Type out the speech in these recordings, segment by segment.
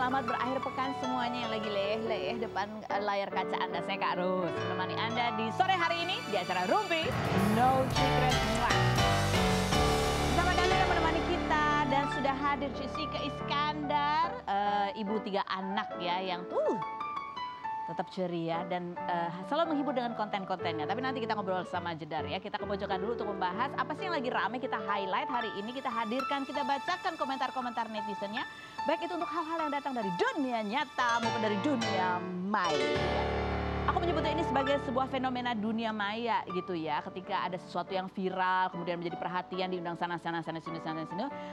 selamat berakhir pekan semuanya yang lagi leleh depan layar kaca Anda. Saya Kak Ros, menemani Anda di sore hari ini di acara Rumpi No Secret Life. Bersama Daniel yang menemani kita dan sudah hadir Jessica Iskandar, ibu 3 anak ya yang tetap ceria dan selalu menghibur dengan konten-kontennya. Tapi nanti kita ngobrol sama Jedar ya. Kita ke pojokan dulu untuk membahas apa sih yang lagi rame kita highlight hari ini. Kita hadirkan, kita bacakan komentar-komentar netizennya. Baik itu untuk hal-hal yang datang dari dunia nyata maupun dari dunia maya. Aku menyebutnya ini sebagai sebuah fenomena dunia maya gitu ya. Ketika ada sesuatu yang viral, kemudian menjadi perhatian, diundang sana sini.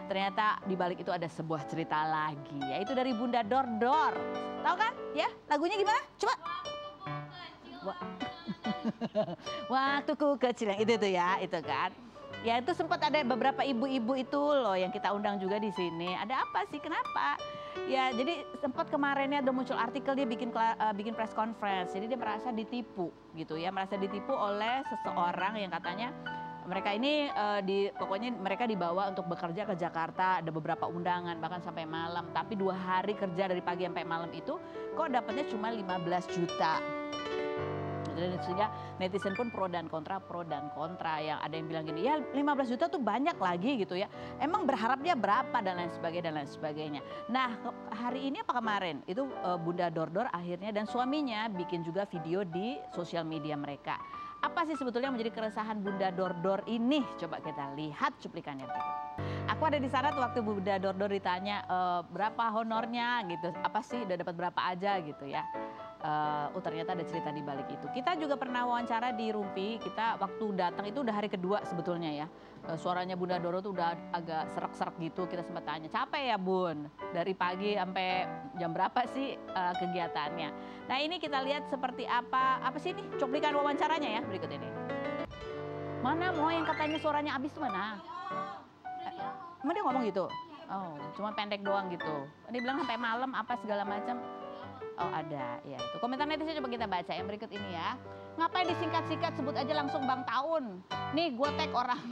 Ternyata di balik itu ada sebuah cerita lagi. Yaitu dari Bunda Dordor. Tahu kan? Ya, lagunya gimana? Coba. Waktuku kecil yang itu tuh ya, itu kan. Ya itu sempat ada beberapa ibu-ibu itu loh yang kita undang juga di sini. Ada apa sih? Kenapa? Ya jadi sempat kemarinnya ada muncul artikel dia bikin press conference. Jadi dia merasa ditipu gitu ya, merasa ditipu oleh seseorang yang katanya mereka ini pokoknya mereka dibawa untuk bekerja ke Jakarta, ada beberapa undangan bahkan sampai malam. Tapi 2 hari kerja dari pagi sampai malam itu kok dapatnya cuma 15 juta. Dan sehingga netizen pun pro dan kontra. Yang ada yang bilang gini, ya 15 juta tuh banyak lagi gitu ya. Emang berharapnya berapa dan lain sebagainya. Nah hari ini apa kemarin itu Bunda Dordor akhirnya dan suaminya bikin juga video di sosial media mereka. Apa sih sebetulnya menjadi keresahan Bunda Dordor ini? Coba kita lihat cuplikannya berikut. Aku ada di sana waktu Bunda Dordor ditanya berapa honornya gitu. Apa sih udah dapat berapa aja gitu ya. Ternyata ada cerita di balik itu. Kita juga pernah wawancara di Rumpi, kita waktu datang itu udah hari kedua sebetulnya ya. Suaranya Bunda Doro tuh udah agak serak-serak gitu, kita sempat tanya, capek ya Bun? Dari pagi sampai jam berapa sih kegiatannya? Nah ini kita lihat seperti apa sih ini cuplikan wawancaranya ya berikut ini. Mana mau yang katanya suaranya abis mana? Emang dia ngomong gitu? Oh, cuma pendek doang gitu. Dia bilang sampai malam apa segala macam. Oh ada, ya itu. Komentar netizen coba kita baca yang berikut ini ya. Ngapain disingkat-singkat, sebut aja langsung Bang Taun. Nih gue tag orang.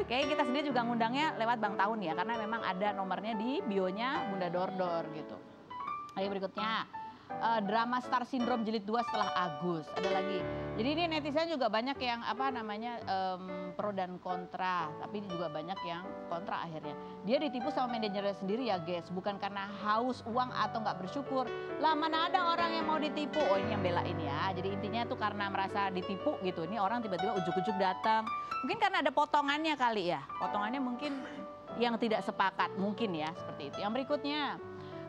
Kayaknya kita sendiri juga ngundangnya lewat Bang Taun ya. Karena memang ada nomornya di bionya Bunda Dordor gitu. Ayo berikutnya. Drama Star Syndrome jilid 2 setelah Agus. Ada lagi. Jadi ini netizen juga banyak yang pro dan kontra. Tapi juga banyak yang kontra akhirnya. Dia ditipu sama manajernya sendiri ya guys. Bukan karena haus uang atau nggak bersyukur. Lah mana ada orang yang mau ditipu. Oh ini yang belain ya. Jadi intinya tuh karena merasa ditipu gitu. Ini orang tiba-tiba ujuk-ujuk datang. Mungkin karena ada potongannya kali ya. Potongannya mungkin yang tidak sepakat. Mungkin ya seperti itu. Yang berikutnya.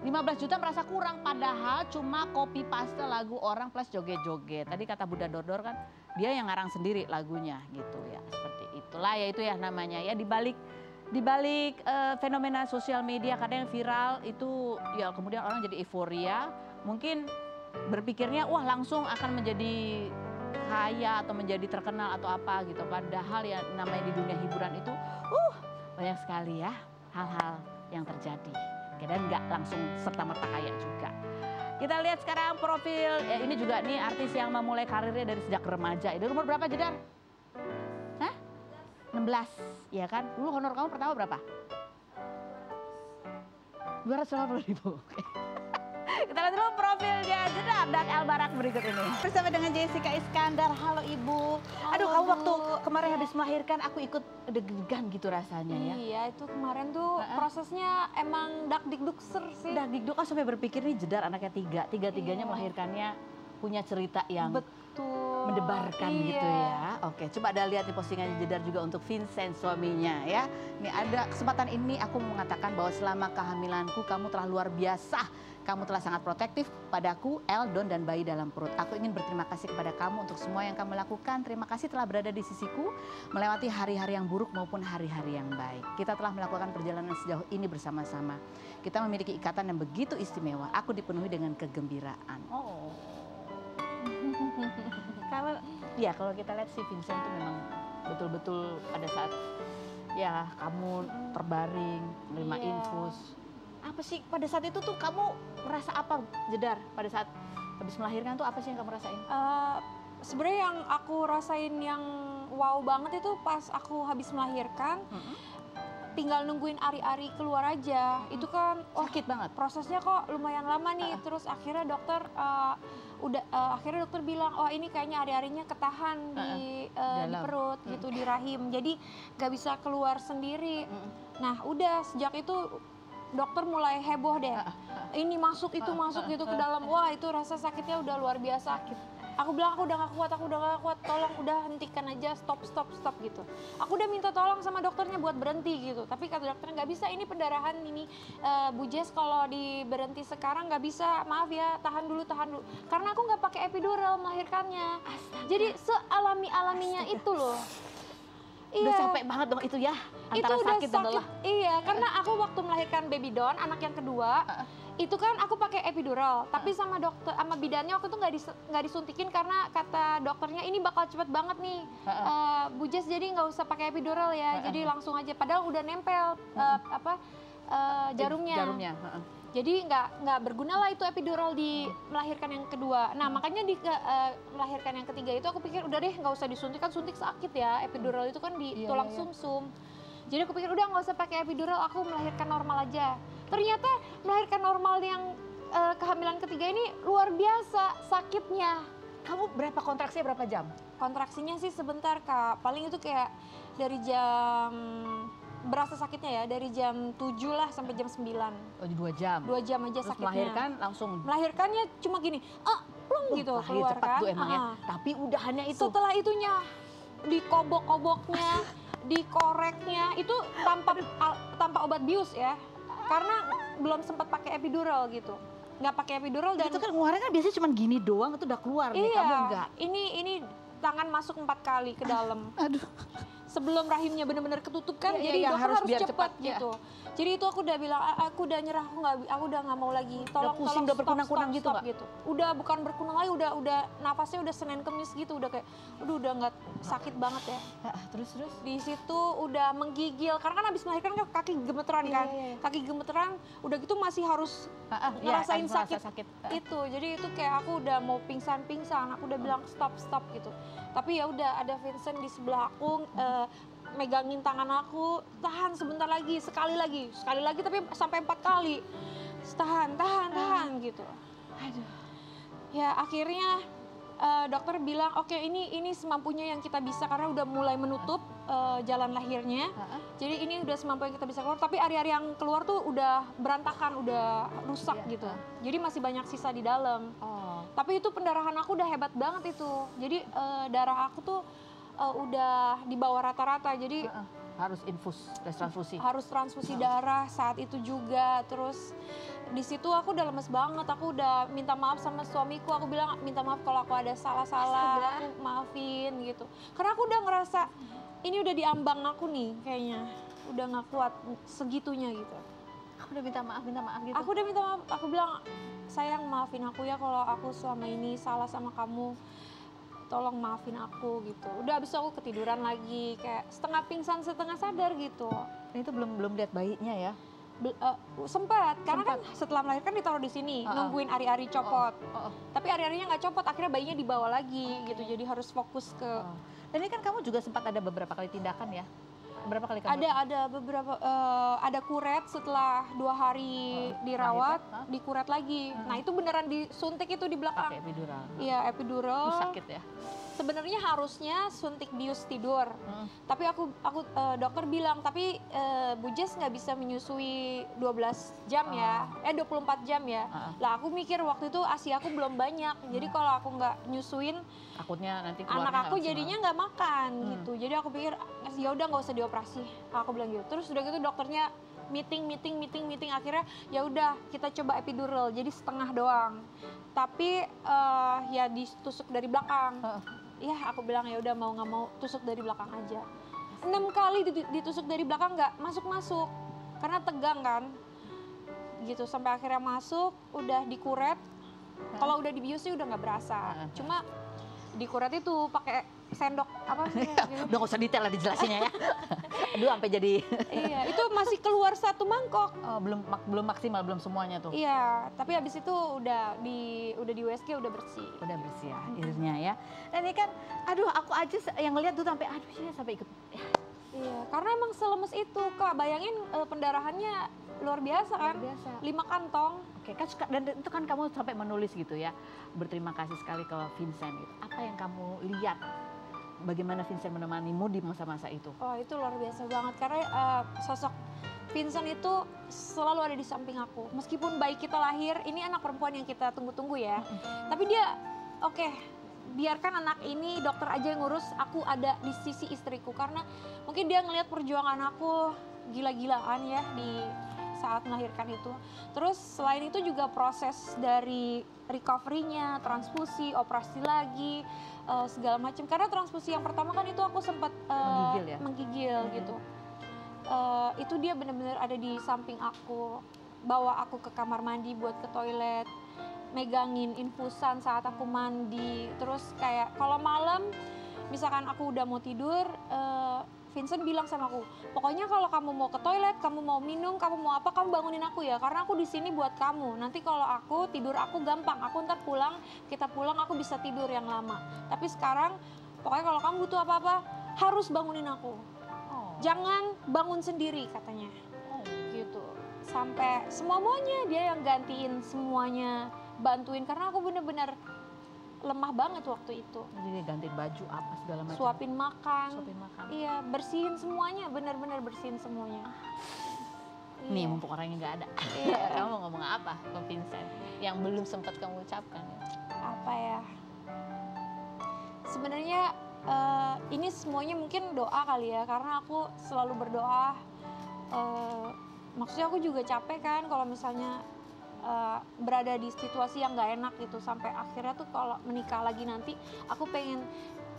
15 juta merasa kurang padahal cuma copy paste lagu orang plus joget-joget. Tadi kata Bunda Dordor kan dia yang ngarang sendiri lagunya gitu ya. Seperti itulah ya itu ya namanya ya di balik fenomena sosial media kadang yang viral itu ya kemudian orang jadi euforia. Mungkin berpikirnya wah langsung akan menjadi kaya atau menjadi terkenal atau apa gitu. Padahal yang namanya di dunia hiburan itu banyak sekali ya hal-hal yang terjadi. Dan nggak langsung serta-merta kaya juga. Kita lihat sekarang profil, ini juga nih artis yang memulai karirnya dari sejak remaja. Ini umur berapa Jedar? Hah? 16, ya kan? Dulu honor kamu pertama berapa? 250.000. Kita lihat dulu profilnya Jedar dan El Barak berikut ini. Bersama dengan Jessica Iskandar, halo Ibu. Aduh kamu waktu kemarin habis melahirkan aku ikut deg-degan gitu rasanya ya. Iya itu kemarin tuh prosesnya emang dakdikdukser sih. Dakdikduk kan sampai berpikir nih Jedar anaknya 3, tiga-tiganya melahirkannya punya cerita yang mendebarkan gitu ya. Oke, coba ada lihat di postingannya Jedar juga untuk Vincent suaminya ya. Ini ada kesempatan ini aku mengatakan bahwa selama kehamilanku kamu telah luar biasa. Kamu telah sangat protektif padaku, El, Don, dan bayi dalam perut. Aku ingin berterima kasih kepada kamu untuk semua yang kamu lakukan. Terima kasih telah berada di sisiku, melewati hari-hari yang buruk maupun hari-hari yang baik. Kita telah melakukan perjalanan sejauh ini bersama-sama. Kita memiliki ikatan yang begitu istimewa. Aku dipenuhi dengan kegembiraan. Kalau kita lihat si Vincent tuh memang betul-betul pada saat ya kamu terbaring, menerima infus. Apa sih pada saat itu tuh kamu merasa apa Jedar pada saat habis melahirkan tuh apa sih yang kamu rasain? Sebenarnya yang aku rasain yang wow banget itu pas aku habis melahirkan tinggal nungguin ari-ari keluar aja. Itu kan Sakit banget. prosesnya kok lumayan lama nih. Terus akhirnya akhirnya dokter bilang, oh ini kayaknya ari-arinya ketahan di perut gitu, di rahim. Jadi nggak bisa keluar sendiri. Nah udah sejak itu dokter mulai heboh deh. Ini masuk, itu masuk gitu ke dalam. Wah itu rasa sakitnya udah luar biasa. Aku bilang aku udah gak kuat, tolong udah hentikan aja, stop gitu. Aku udah minta tolong sama dokternya buat berhenti gitu. Tapi kata dokternya nggak bisa, ini pendarahan ini Bu Jess kalau berhenti sekarang nggak bisa, maaf ya, tahan dulu. Karena aku nggak pakai epidural melahirkannya. Astaga. Jadi sealami-alaminya itu loh. Udah capek banget dong itu ya, antara itu sakit dan lelah. Iya, karena aku waktu melahirkan baby Don, anak yang kedua, itu kan aku pakai epidural, tapi sama dokter, sama bidannya waktu itu nggak disuntikin karena kata dokternya ini bakal cepet banget nih, Bu Jess, jadi nggak usah pakai epidural ya, jadi langsung aja. Padahal udah nempel jarumnya. Jadi nggak berguna lah itu epidural di melahirkan yang kedua. Nah makanya di melahirkan yang ketiga itu aku pikir udah deh nggak usah disuntik, kan suntik sakit ya. Epidural itu kan di tulang sumsum. Jadi aku pikir udah nggak usah pakai epidural, aku melahirkan normal aja. Ternyata melahirkan normal yang kehamilan ketiga ini luar biasa sakitnya. Kamu berapa kontraksinya, berapa jam? Kontraksinya sih sebentar Kak, paling itu kayak dari jam, berasa sakitnya ya dari jam 7 lah sampai jam 9. Oh, 2 jam? 2 jam aja. Terus sakitnya. Melahirkan langsung? Melahirkannya cuma gini, plung gitu keluar cepat kan. tuh emang ya, tapi udahannya itu? Setelah itunya, dikobok-koboknya, dikoreknya, itu tanpa obat bius ya. Karena belum sempat pakai epidural gitu. Nggak pakai epidural dan... Itu kan ngeluarin kan biasanya cuma gini doang, itu udah keluar nih, kamu enggak? Ini tangan masuk 4 kali ke dalam. Aduh. Sebelum rahimnya benar-benar ketutup kan, jadi dokter harus cepat gitu. Jadi itu aku udah bilang, aku udah nyerah, aku udah nggak mau lagi. Tolong, pusing, udah berkunang-kunang gitu nggak? gitu. Udah bukan berkunang lagi, udah nafasnya udah Senin Kemis gitu, udah kayak, udah nggak sakit banget ya. Terus? Di situ udah menggigil, karena kan habis melahirkan kan kaki gemeteran kan, kaki gemeteran, udah gitu masih harus ngerasain sakit itu. Jadi itu kayak aku udah mau pingsan, aku udah bilang stop gitu. Tapi ya udah ada Vincent di sebelah aku, megangin tangan aku, tahan sebentar lagi, sekali lagi tapi sampai 4 kali. Tahan gitu. Aduh. Ya akhirnya dokter bilang oke, ini semampunya yang kita bisa karena udah mulai menutup jalan lahirnya. Jadi ini udah semampu yang kita bisa keluar, tapi ari-ari yang keluar tuh udah berantakan, udah rusak gitu. Jadi masih banyak sisa di dalam. Tapi itu pendarahan aku udah hebat banget itu. Jadi darah aku tuh udah di bawah rata-rata. Jadi harus transfusi. Harus transfusi darah saat itu juga. Terus di situ aku udah lemes banget. Aku udah minta maaf sama suamiku. Aku bilang minta maaf kalau aku ada salah-salah. Aku maafin gitu. Karena aku udah ngerasa ini udah diambang aku nih kayaknya. Udah nggak kuat segitunya gitu. Aku udah minta maaf gitu. Aku udah minta maaf. Aku bilang, sayang maafin aku ya kalau aku selama ini salah sama kamu. Tolong maafin aku gitu. Udah abis itu aku ketiduran lagi, kayak setengah pingsan setengah sadar gitu. Itu belum lihat bayinya ya? Sempat, karena kan setelah melahirkan ditaruh di sini, nungguin ari-ari copot. Tapi ari-arinya nggak copot, akhirnya bayinya dibawa lagi gitu. Jadi harus fokus ke... Dan ini kan kamu juga sempat ada beberapa kali tindakan ya? Berapa kali kamu? Ada beberapa, ada kuret setelah 2 hari dirawat, dikuret lagi. Nah itu beneran disuntik itu di belakang. Pakai epidural? Iya, epidural. Sakit ya? Sebenarnya harusnya suntik bius tidur, tapi dokter bilang, tapi Bu Jess nggak bisa menyusui 12 jam ya, 24 jam ya. Lah aku mikir waktu itu ASI aku belum banyak, jadi kalau aku nggak nyusuin, takutnya nanti anak aku jadinya nggak makan gitu. Jadi aku pikir ya udah nggak usah dioperasi, aku bilang gitu. Terus udah gitu dokternya meeting akhirnya ya udah kita coba epidural, jadi setengah doang. Tapi ya ditusuk dari belakang. Ya aku bilang ya udah mau nggak mau tusuk dari belakang aja. 6 kali ditusuk dari belakang nggak masuk karena tegang kan. Gitu sampai akhirnya masuk, udah dikuret. Kalau udah dibius sih udah nggak berasa. Cuma dikuret itu pakai sendok apa gitu. Udah nggak usah detail lah dijelasinnya ya. Aduh sampai jadi. Iya, itu masih keluar 1 mangkok. Belum maksimal, belum semuanya tuh. Iya, tapi habis itu udah di USG udah bersih. Udah bersih ya akhirnya ya. Dan ini kan aduh aku aja yang ngeliat tuh sampai aduh ya sampai ikut. Iya, Karena emang selemes itu, Kak. Bayangin pendarahannya luar biasa kan? Luar biasa. 5 kantong. Oke, kan dan itu kan kamu sampai menulis gitu ya. Berterima kasih sekali ke Vincent gitu. Apa yang kamu lihat? Bagaimana Vincent menemanimu di masa-masa itu? Oh, itu luar biasa banget karena sosok Vincent itu selalu ada di samping aku. Meskipun bayi kita lahir, ini anak perempuan yang kita tunggu-tunggu ya. Tapi dia, oke, biarkan anak ini dokter aja yang ngurus, aku ada di sisi istriku. Karena mungkin dia ngelihat perjuangan aku gila-gilaan ya di saat melahirkan itu. Terus selain itu juga proses dari recovery-nya, transfusi, operasi lagi, segala macam. Karena transfusi yang pertama kan itu aku sempat menggigil gitu. Itu dia benar-benar ada di samping aku, bawa aku ke kamar mandi buat ke toilet, megangin infusan saat aku mandi. Terus kayak kalau malam misalkan aku udah mau tidur, Vincent bilang sama aku, pokoknya kalau kamu mau ke toilet, kamu mau minum, kamu mau apa, kamu bangunin aku ya, karena aku di sini buat kamu. Nanti kalau aku tidur aku gampang, aku ntar pulang, kita pulang aku bisa tidur yang lama. Tapi sekarang pokoknya kalau kamu butuh apa-apa harus bangunin aku. Jangan bangun sendiri katanya. Gitu. Sampai semua-muanya dia yang gantiin semuanya, bantuin karena aku bener-bener lemah banget waktu itu. Jadi gantiin baju apa segala macam. Suapin makan. Iya, bersihin semuanya, benar-benar bersihin semuanya. Nih, mumpung orangnya nggak ada. Iya. Kamu ngomong apa ke Vincent yang belum sempat kamu ucapkan? Apa ya? Sebenarnya ini semuanya mungkin doa kali ya, karena aku selalu berdoa. Maksudnya aku juga capek kan kalau misalnya berada di situasi yang nggak enak gitu, sampai akhirnya tuh kalau menikah lagi nanti aku pengen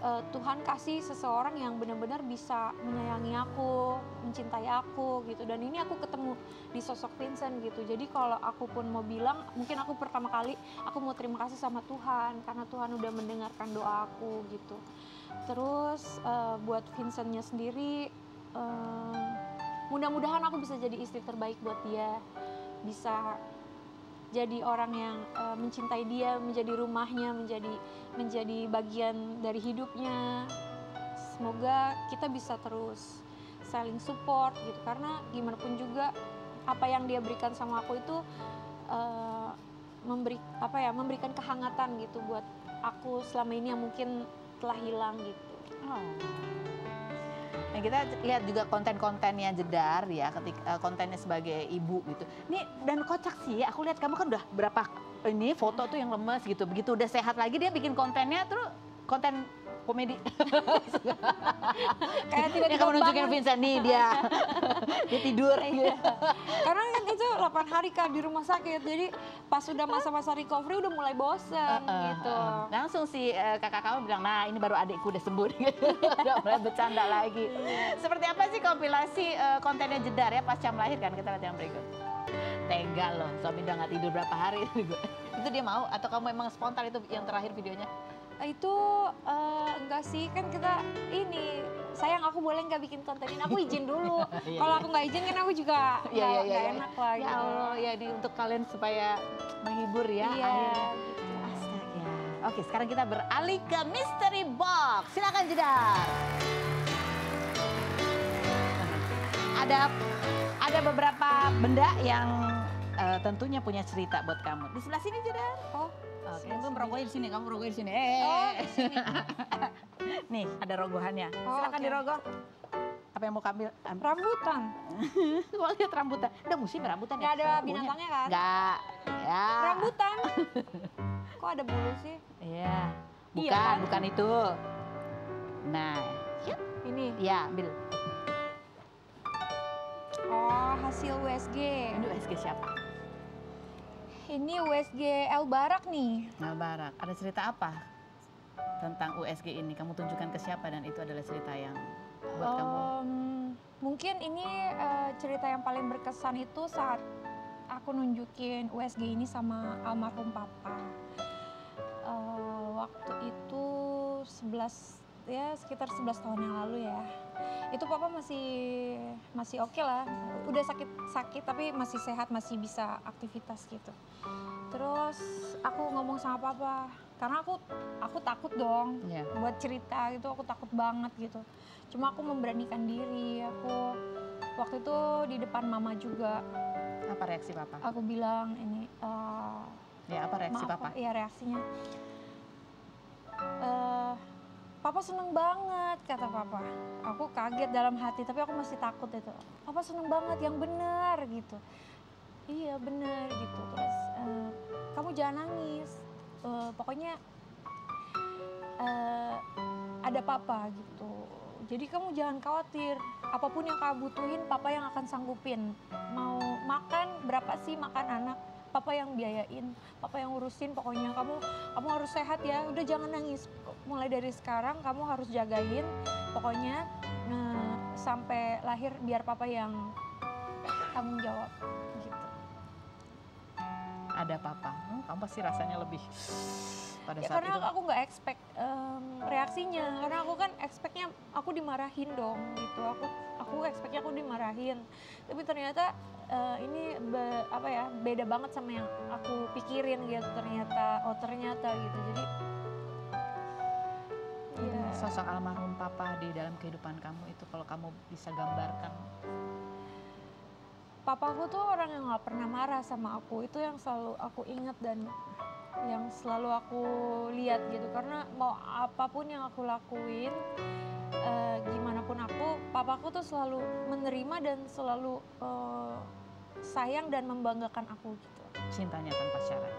Tuhan kasih seseorang yang benar-benar bisa menyayangi aku, mencintai aku gitu. Dan ini aku ketemu di sosok Vincent gitu. Jadi kalau aku pun mau bilang, mungkin aku pertama kali aku mau terima kasih sama Tuhan karena Tuhan udah mendengarkan doa aku gitu. Terus buat Vincentnya sendiri, mudah-mudahan aku bisa jadi istri terbaik buat dia, bisa jadi orang yang mencintai dia, menjadi rumahnya, menjadi bagian dari hidupnya. Semoga kita bisa terus saling support gitu, karena gimana pun juga apa yang dia berikan sama aku itu memberikan kehangatan gitu buat aku selama ini yang mungkin telah hilang gitu. Nah, kita lihat juga konten-kontennya Jedar ya, ketika kontennya sebagai ibu gitu. Nih, dan kocak sih, aku lihat kamu kan udah berapa ini foto tuh yang lemes gitu. Begitu udah sehat lagi dia bikin kontennya, terus konten komedi. Kayak tiba-tiba kamu nunjukin Vincent nih dia tidur. Iya. Karena kan itu 8 hari Kak di rumah sakit, jadi pas udah masa-masa recovery udah mulai bosen gitu. Langsung si kakak kamu bilang, nah ini baru adikku udah sembuh. Udah mulai bercanda lagi. Seperti apa sih kompilasi kontennya Jedar ya pasca melahirkan? Kita lihat yang berikut. Tega loh, suami udah gak tidur berapa hari. Itu dia mau atau kamu emang spontan itu yang terakhir videonya? Itu enggak sih, kan kita ini sayang aku boleh nggak bikin konten ini, aku izin dulu. Kalau aku nggak izin kan aku juga nggak enak lah ya gitu. Allah, ya ini untuk kalian supaya menghibur ya. Iya. Astaga. Oke, sekarang kita beralih ke mystery box. Silakan Jedar. Ada beberapa benda yang tentunya punya cerita buat kamu. Di sebelah sini Jedar. Oh. Oke, kamu merokoknya di sini, kamu merokoknya di sini. Di sini. Nih, ada rogohannya. Oh, Silakan dirogoh. Apa yang mau ambil? Rambutan. Mau lihat rambutan. Udah musim rambutan ya? Nggak ada binatangnya kan? Nggak. Ya. Rambutan. Kok ada bulu sih? Iya. Bukan, Iya kan? bukan itu. Nah, yuk. Ini. Ya, ambil. Oh, hasil USG. Ini USG siapa? Ini USG El Barak nih. El Barak. Ada cerita apa tentang USG ini? Kamu tunjukkan ke siapa dan itu adalah cerita yang buat kamu? Mungkin ini cerita yang paling berkesan itu saat aku nunjukin USG ini sama almarhum papa. Waktu itu 11 ya sekitar 11 tahun yang lalu ya. Itu papa masih oke lah. Udah sakit tapi masih sehat, masih bisa aktivitas gitu. Terus aku ngomong sama papa karena aku takut dong buat cerita gitu, aku takut banget gitu. Cuma aku memberanikan diri. Aku waktu itu di depan mama juga. Apa reaksi papa? Aku bilang ini apa reaksi papa? Iya reaksinya. Papa seneng banget, kata papa. Aku kaget dalam hati, tapi aku masih takut itu. Papa seneng banget, yang benar gitu. Iya benar gitu. Terus kamu jangan nangis. Pokoknya ada papa gitu. Jadi kamu jangan khawatir. Apapun yang kamu butuhin, papa yang akan sanggupin. Mau makan berapa sih makan anak? Papa yang biayain, papa yang urusin. Pokoknya kamu harus sehat ya. Udah jangan nangis. Mulai dari sekarang kamu harus jagain. Pokoknya sampai lahir biar papa yang tanggung jawab gitu. Ada papa, kamu pasti rasanya lebih pada ya, saat karena itu. aku nggak expect reaksinya, karena aku kan expectnya aku dimarahin dong gitu. Aku expectnya aku dimarahin, tapi ternyata ini beda banget sama yang aku pikirin gitu. Ternyata gitu. Jadi ya. Sosok almarhum papa di dalam kehidupan kamu itu kalau kamu bisa gambarkan. Papaku tuh orang yang nggak pernah marah sama aku. Itu yang selalu aku ingat dan yang selalu aku lihat gitu. Karena mau apapun yang aku lakuin, gimana pun papaku tuh selalu menerima dan selalu sayang dan membanggakan aku gitu. Cintanya tanpa syarat.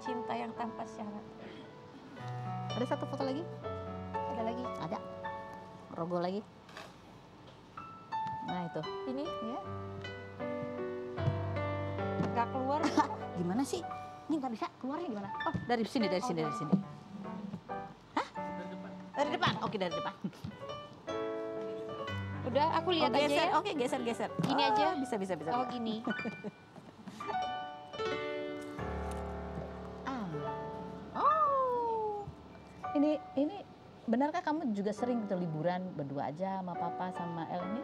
Cinta yang tanpa syarat. Ada satu foto lagi? Ada lagi? Ada. Rogo lagi. Nah itu. Ini? Ya. Gak keluar. Gimana sih? Ini nggak bisa keluarnya gimana? Oh dari sini. Hah? Dari depan. Oke dari depan. Udah aku lihat aja ya. Oke geser. Gini aja. Bisa. Oh gini. Oh. Ini benarkah kamu juga sering gitu liburan berdua aja sama papa sama El ini?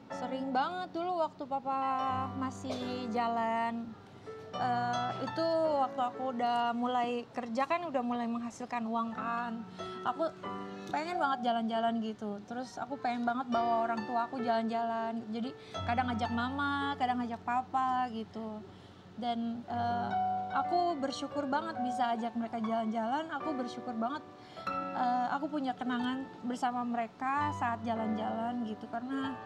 Sering banget dulu waktu papa masih jalan. Itu waktu aku udah mulai kerja kan, udah mulai menghasilkan uang kan. Aku pengen banget jalan-jalan gitu. Terus aku pengen banget bawa orang tua aku jalan-jalan. Jadi kadang ngajak mama, kadang ngajak papa gitu. Dan aku bersyukur banget bisa ajak mereka jalan-jalan. Aku bersyukur banget aku punya kenangan bersama mereka saat jalan-jalan gitu. Karena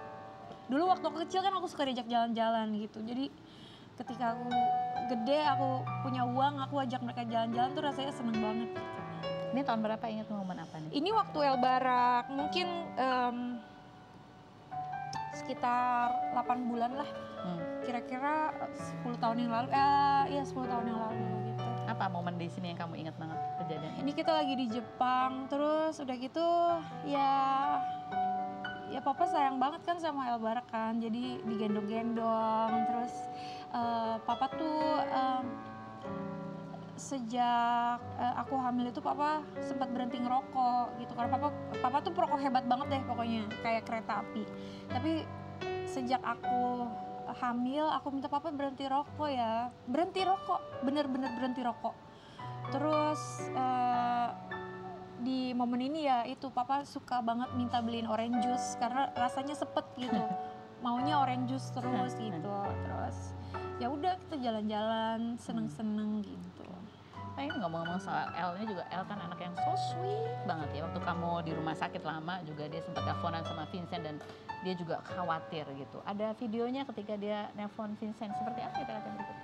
dulu waktu aku kecil kan aku suka diajak jalan-jalan gitu. Jadi ketika aku gede, aku punya uang, aku ajak mereka jalan-jalan tuh rasanya seneng banget. Ini tahun berapa, ingat momen apa nih? Ini waktu El Barak, mungkin sekitar 8 bulan lah. Kira-kira 10 tahun yang lalu, 10 tahun yang lalu gitu. Apa momen di sini yang kamu ingat banget kejadian Ini kita lagi di Jepang, terus udah gitu ya papa sayang banget kan sama El Barak kan, jadi digendong-gendong. Terus papa tuh sejak aku hamil itu papa sempat berhenti ngerokok gitu, karena papa tuh perokok hebat banget deh pokoknya, kayak kereta api. Tapi sejak aku hamil aku minta papa berhenti rokok ya, berhenti rokok, bener-bener berhenti rokok. Terus di momen ini ya itu papa suka banget minta beliin orange juice karena rasanya sepet gitu, maunya orange juice terus gitu. Terus ya udah kita jalan-jalan seneng-seneng gitu. Nah ini ngomong-ngomong soal El, ini juga El kan anak yang so sweet banget ya. Waktu kamu di rumah sakit lama juga dia sempat teleponan sama Vincent dan dia juga khawatir gitu. Ada videonya ketika dia nelpon Vincent, seperti apa kita lihat berikut.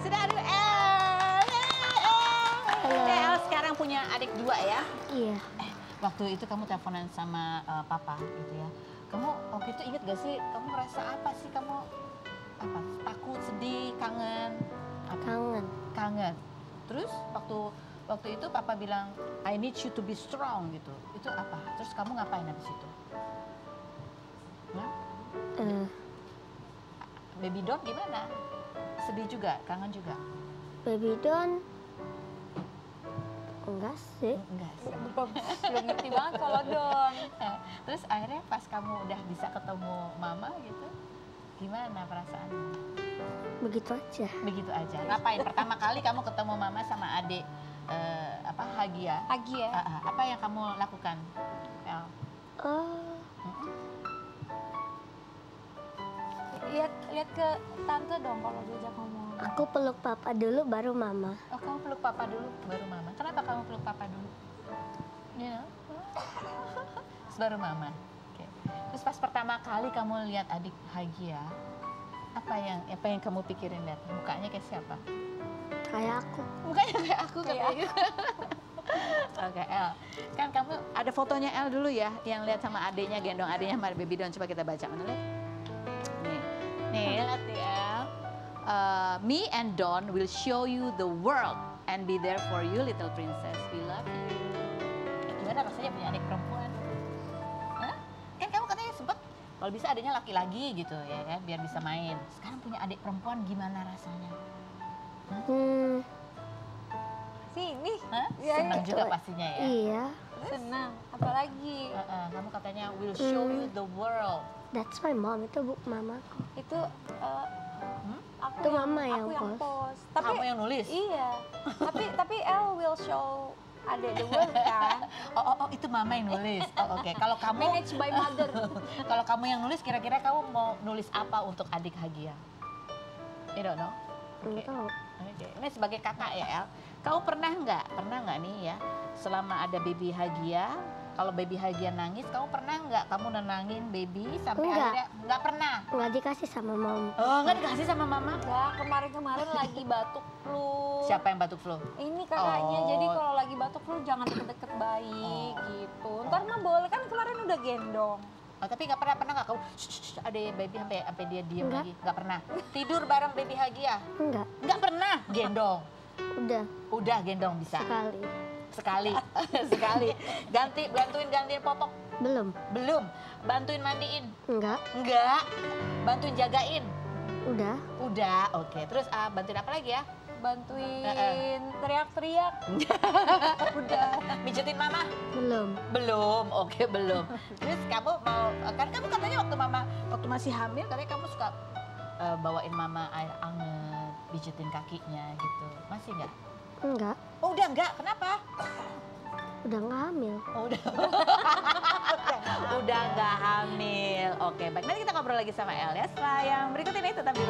Sudah ada El. El sekarang punya adik 2 ya? Iya. Waktu itu kamu teleponan sama papa gitu ya. Kamu waktu itu inget gak sih kamu ngerasa apa sih, kamu apa, takut, sedih, kangen? Apa? Kangen. Terus waktu itu papa bilang I need you to be strong gitu. Itu apa? Terus kamu ngapain habis itu? Baby Don gimana? Sedih juga, kangen juga? Baby Don Enggak sih. Enggak sih. Belum ngerti banget kalau Don. Terus akhirnya pas kamu udah bisa ketemu mama gitu, gimana perasaanmu? Begitu aja. Begitu aja. Ngapain? Pertama kali kamu ketemu mama sama adik Hagia. Hagia. Apa yang kamu lakukan? El? Lihat ke tante dong kalau diajak ngomong. Aku peluk papa dulu baru mama. Oh, kamu peluk papa dulu baru mama. Kenapa kamu peluk papa dulu? You know? Terus baru mama. Oke. Terus pas pertama kali kamu lihat adik Hagia, apa yang kamu pikirin lihat? Mukanya kayak siapa? Kayak aku. Mukanya kayak aku kayak gitu. Oke, El. Kan kamu ada fotonya El dulu ya, yang lihat sama adiknya, gendong adiknya sama baby Don. Coba kita baca, mana lihat? Nih, lihat nih El. Me and Don will show you the world and be there for you, little princess. We love you. Gimana rasanya punya adik perempuan? Hah? Kan kamu katanya sempet kalau bisa adiknya laki-laki gitu ya kan, biar bisa main. Sekarang punya adik perempuan gimana rasanya? Sini. Hah? Ya, Senang juga pastinya ya. Iya. Senang. Apalagi Kamu katanya will show you the world. That's my mom. Itu mamaku. itu aku Itu mama yang aku yang post. post. Tapi Kamu yang nulis? iya. tapi El will show Ade the world kan. Oh, itu mama yang nulis. Oh, oke. Kalau kamu Managed by mother. kalau kamu yang nulis, kira-kira kamu mau nulis apa untuk adik Hagia? You don't know? Enggak tahu. Oke. Ini sebagai kakak ya, El. Kamu pernah nggak nih ya, selama ada baby Hagia, kalau baby Hagia nangis, kamu pernah nggak kamu nenangin baby sampai Enggak. akhirnya nggak pernah? Enggak dikasih sama mom. Oh, nggak dikasih sama mama? Ya kemarin lagi batuk flu. Siapa yang batuk flu? Ini kakaknya, Oh. jadi kalau lagi batuk flu jangan deket-deket bayi gitu. Ntar mah boleh, kan kemarin udah gendong. Oh, tapi nggak pernah nggak kamu ada baby sampai dia diem Enggak. lagi? Nggak pernah. Tidur bareng baby Hagia? Enggak. Nggak pernah. Gendong. Udah Gendong bisa. sekali. Sekali. Bantuin gantiin popok? Belum. Bantuin mandiin? Enggak. Bantuin jagain? Udah. Oke. Terus bantuin apa lagi ya? Bantuin teriak-teriak. Udah. Mijetin mama? Belum. Oke, belum. Terus kamu mau, kan kamu katanya waktu masih hamil, katanya kamu suka bawain mama air anget, pijetin kakinya gitu. Masih nggak? Enggak. Oh, udah nggak? Kenapa? Udah nggak hamil. Oh, udah nggak hamil. Oke, baik. Nanti kita ngobrol lagi sama El ya setelah yang berikut ini. Tetap di